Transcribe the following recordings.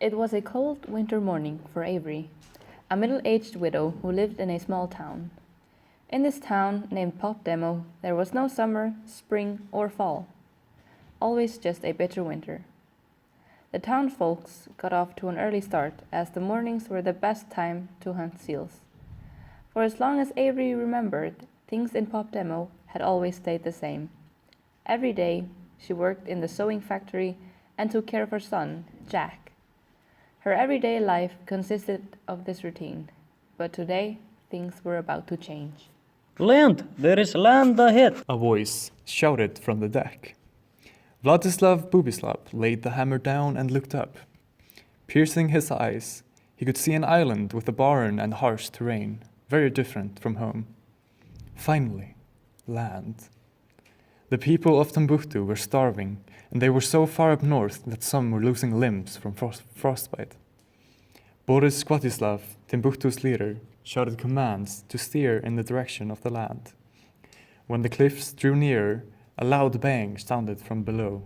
It was a cold winter morning for Avery, a middle-aged widow who lived in a small town. In this town, named Pop Demo, there was no summer, spring, or fall. Always just a bitter winter. The town folks got off to an early start, as the mornings were the best time to hunt seals. For as long as Avery remembered, things in Pop Demo had always stayed the same. Every day, she worked in the sewing factory and took care of her son, Jack. Her everyday life consisted of this routine, but today, things were about to change. Land! There is land ahead! A voice shouted from the deck. Vladislav Bubislav laid the hammer down and looked up. Piercing his eyes, he could see an island with a barren and harsh terrain, very different from home. Finally, land. The people of Timbuktu were starving, and they were so far up north that some were losing limbs from frostbite. Boris Skvatislav, Timbuktu's leader, shouted commands to steer in the direction of the land. When the cliffs drew nearer, a loud bang sounded from below.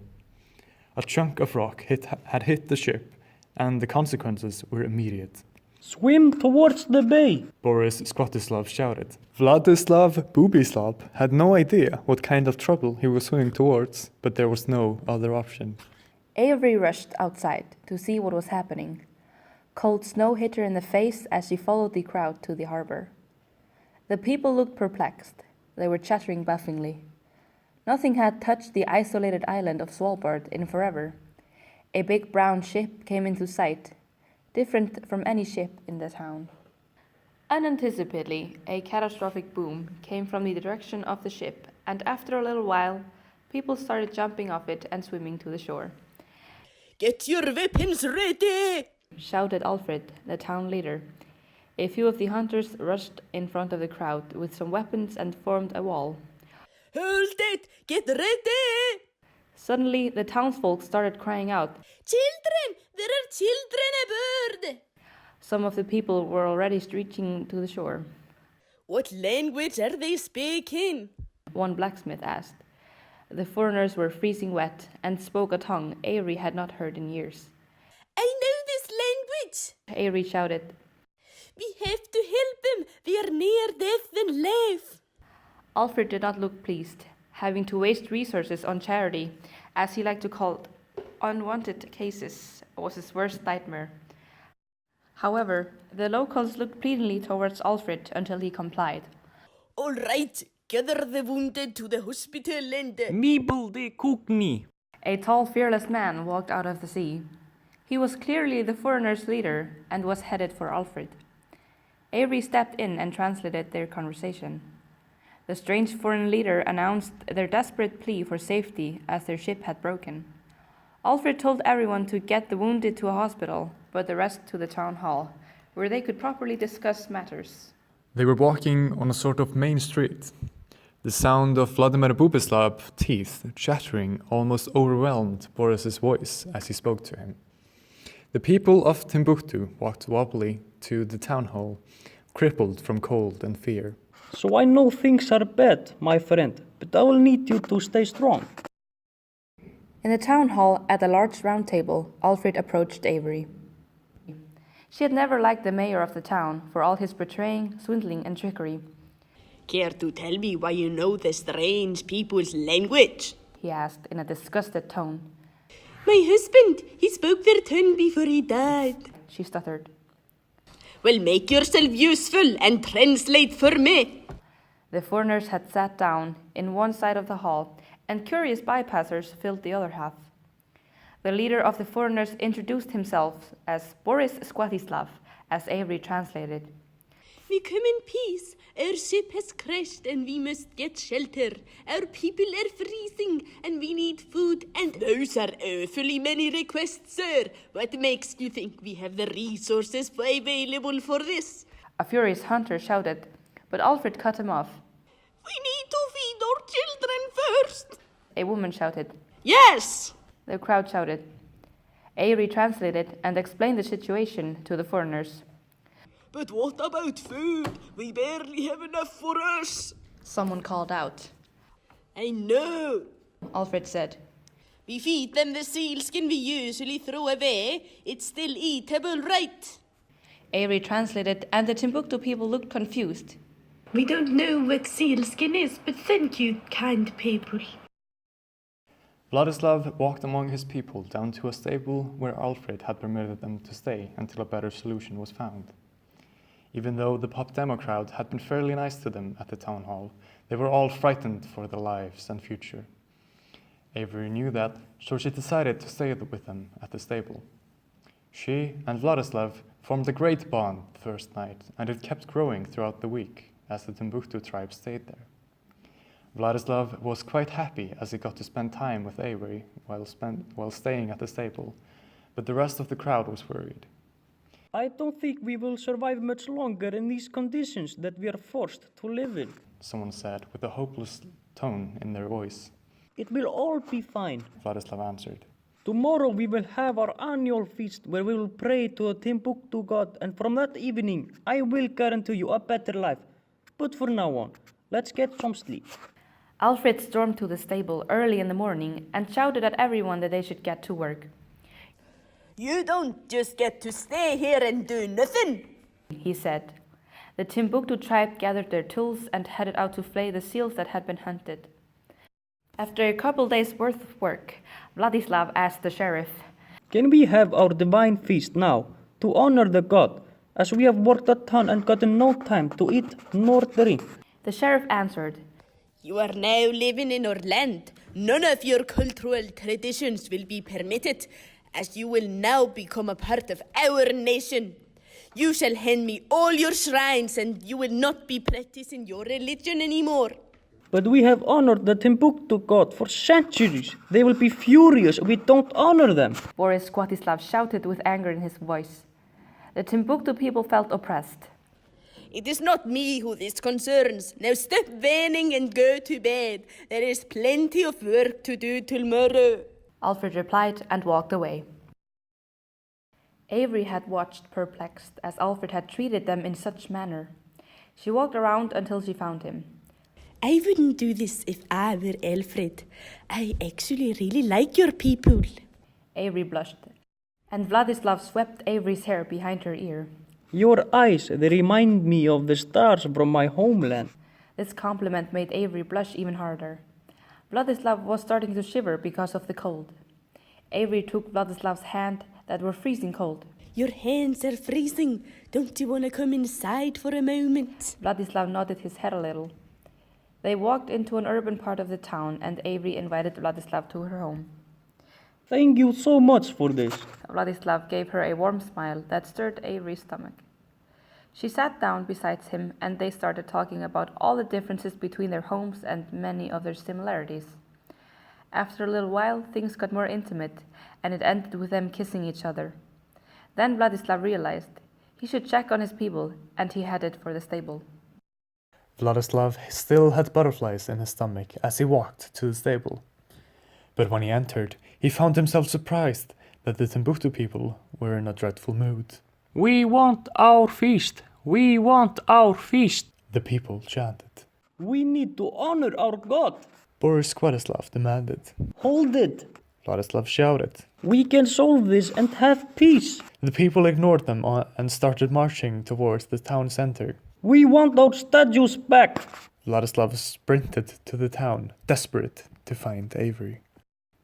A chunk of rock had hit the ship, and the consequences were immediate. Swim towards the bay! Boris Skvatislav shouted. Vladislav Bubislav had no idea what kind of trouble he was swimming towards, but there was no other option. Avery rushed outside to see what was happening. Cold snow hit her in the face as she followed the crowd to the harbor. The people looked perplexed. They were chattering bafflingly. Nothing had touched the isolated island of Svalbard in forever. A big brown ship came into sight, different from any ship in the town. Unanticipatedly, a catastrophic boom came from the direction of the ship, and after a little while, people started jumping off it and swimming to the shore. "Get your weapons ready!" shouted Alfred, the town leader. A few of the hunters rushed in front of the crowd with some weapons and formed a wall. "Hold it! Get ready!" Suddenly, the townsfolk started crying out, "Children! There are children aboard!" Some of the people were already reaching to the shore. "What language are they speaking?" One blacksmith asked. The foreigners were freezing wet and spoke a tongue Avery had not heard in years. "I know this language!" Avery shouted. "We have to help them! We are near death and life!" Alfred did not look pleased, having to waste resources on charity, as he liked to call unwanted cases, was his worst nightmare. However, the locals looked pleadingly towards Alfred until he complied. "All right, gather the wounded to the hospital and..." Meeble de Kukni! A tall, fearless man walked out of the sea. He was clearly the foreigners' leader and was headed for Alfred. Avery stepped in and translated their conversation. The strange foreign leader announced their desperate plea for safety as their ship had broken. Alfred told everyone to get the wounded to a hospital, but the rest to the town hall, where they could properly discuss matters. They were walking on a sort of main street. The sound of Vladimir Bubislav's teeth chattering almost overwhelmed Boris's voice as he spoke to him. The people of Timbuktu walked wobbly to the town hall, crippled from cold and fear. So I know things are bad, my friend, but I will need you to stay strong. In the town hall, at a large round table, Alfred approached Avery. She had never liked the mayor of the town for all his betraying, swindling, and trickery. "Care to tell me why you know the strange people's language?" He asked in a disgusted tone. "My husband, he spoke their tongue before he died." She stuttered. "Well, make yourself useful and translate for me." The foreigners had sat down in one side of the hall, and curious bypassers filled the other half. The leader of the foreigners introduced himself as Boris Skvatislav, as Avery translated. "We come in peace. Our ship has crashed and we must get shelter. Our people are freezing and we need food, and those are awfully many requests, sir. What makes you think we have the resources available for this?" A furious hunter shouted, but Alfred cut him off. "We need to feed our children first." A woman shouted. "Yes!" The crowd shouted. Avery translated and explained the situation to the foreigners. "But what about food? We barely have enough for us." Someone called out. "I know," Alfred said. We feed them the sealskin we usually throw away. It's still eatable, right? Avery translated, and the Timbuktu people looked confused. We don't know what sealskin is, but thank you, kind people. Vladislav walked among his people down to a stable where Alfred had permitted them to stay until a better solution was found. Even though the Pop Demo crowd had been fairly nice to them at the town hall, they were all frightened for their lives and future. Avery knew that, so she decided to stay with them at the stable. She and Vladislav formed a great bond the first night, and it kept growing throughout the week as the Timbuktu tribe stayed there. Vladislav was quite happy as he got to spend time with Avery while staying at the stable, but the rest of the crowd was worried. I don't think we will survive much longer in these conditions that we are forced to live in. Someone said with a hopeless tone in their voice. It will all be fine. Vladislav answered. Tomorrow we will have our annual feast where we will pray to a Timbuktu god, and from that evening I will guarantee you a better life. But for now on, let's get some sleep. Alfred stormed to the stable early in the morning and shouted at everyone that they should get to work. You don't just get to stay here and do nothing, He said. The Timbuktu tribe gathered their tools and headed out to flay the seals that had been hunted. After a couple days' worth of work, Vladislav asked the sheriff, Can we have our divine feast now to honor the god, as we have worked a ton and gotten no time to eat nor drink? The sheriff answered, You are now living in our land. None of your cultural traditions will be permitted, as you will now become a part of our nation. You shall hand me all your shrines, and you will not be practicing your religion anymore. But we have honored the Timbuktu god for centuries. They will be furious if we don't honor them. Boris Skwatislav shouted with anger in his voice. The Timbuktu people felt oppressed. It is not me who this concerns. Now stop whining and go to bed. There is plenty of work to do tomorrow. Alfred replied and walked away. Avery had watched perplexed as Alfred had treated them in such manner. She walked around until she found him. I wouldn't do this if I were Alfred. I actually really like your people. Avery blushed, and Vladislav swept Avery's hair behind her ear. Your eyes, they remind me of the stars from my homeland. This compliment made Avery blush even harder. Vladislav was starting to shiver because of the cold. Avery took Vladislav's hand that were freezing cold. Your hands are freezing. Don't you want to come inside for a moment? Vladislav nodded his head a little. They walked into an urban part of the town, and Avery invited Vladislav to her home. Thank you so much for this. Vladislav gave her a warm smile that stirred Avery's stomach. She sat down beside him, and they started talking about all the differences between their homes and many of their similarities. After a little while, things got more intimate, and it ended with them kissing each other. Then Vladislav realized he should check on his people, and he headed for the stable. Vladislav still had butterflies in his stomach as he walked to the stable. But when he entered, he found himself surprised that the Timbuktu people were in a dreadful mood. We want our feast. We want our feast. The people chanted. We need to honor our god. Boris Skwatislav demanded. Hold it. Vladislav shouted. We can solve this and have peace. The people ignored them and started marching towards the town center. We want our statues back. Vladislav sprinted to the town, desperate to find Avery.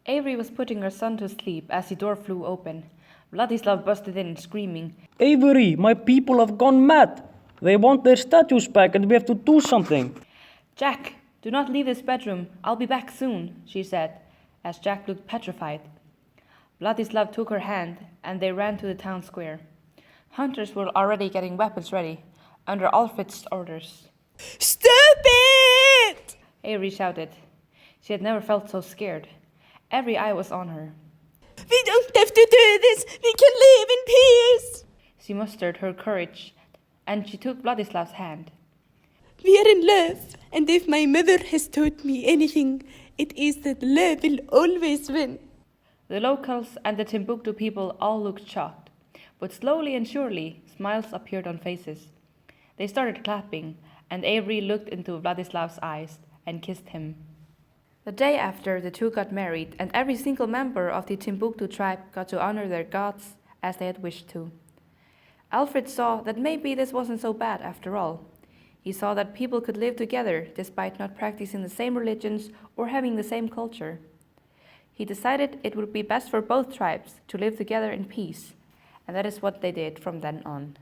Avery was putting her son to sleep as the door flew open. Vladislav busted in, screaming, Avery, my people have gone mad. They want their statues back and we have to do something. Jack, do not leave this bedroom. I'll be back soon, she said, as Jack looked petrified. Vladislav took her hand, and they ran to the town square. Hunters were already getting weapons ready, under Alfred's orders. Stop it! Avery shouted. She had never felt so scared. Every eye was on her. We don't have to do this. We can live in peace. She mustered her courage, and she took Vladislav's hand. We are in love, and if my mother has taught me anything, it is that love will always win. The locals and the Timbuktu people all looked shocked, but slowly and surely smiles appeared on faces. They started clapping, and Avery looked into Vladislav's eyes and kissed him. The day after, the two got married, and every single member of the Timbuktu tribe got to honor their gods as they had wished to. Alfred saw that maybe this wasn't so bad after all. He saw that people could live together despite not practicing the same religions or having the same culture. He decided it would be best for both tribes to live together in peace, and that is what they did from then on.